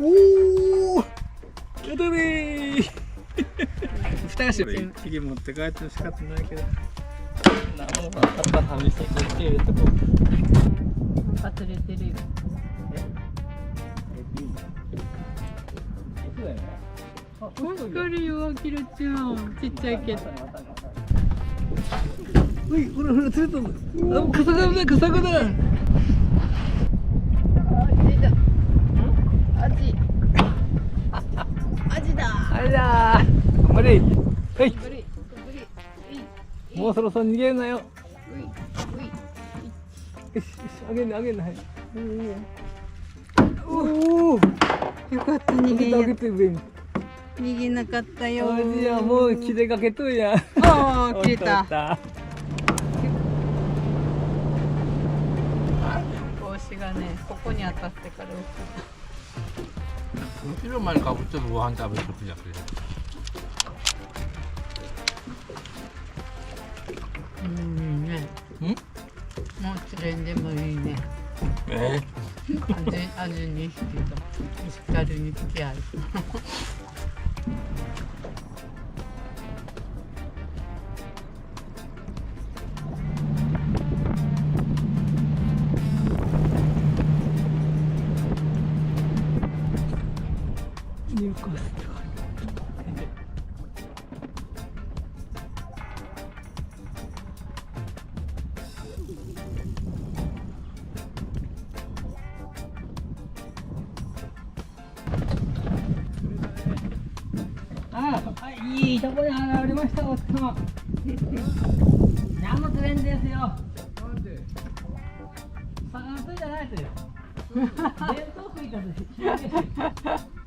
おお、やだね蓋してる。一匹持って帰っても仕方ないけど。なもんかったら見せて入れとこう。なんか釣れてるよ。わかるよ、あきらちゃん。ちっちゃいけど。うい、ほらほら釣れたんだ。あ、クサゴだ、クサゴだ。アジ。アジだ。あれだ。頑張れ。はい。ブリ。ブリ。もうそろそろ逃げるなよ。ようい。うい。しよし、あげんな、あげんな。はい。おお。よかった、逃げや。あげて上に。逃げなかったよ。あじゃあもう切れかけとるやん。ああ、切れた。帽子がね、ここに当たってから落ち後ろ前にかぶってもご飯食べるときだけど。た。ね。もう釣れんでもいいね。味に匹と光に付き合う。入荷する。あ、いいとこに現れました、おっさん。何も釣れんですよ。なんで？魚釣りじゃないですよ。弁当食いた時。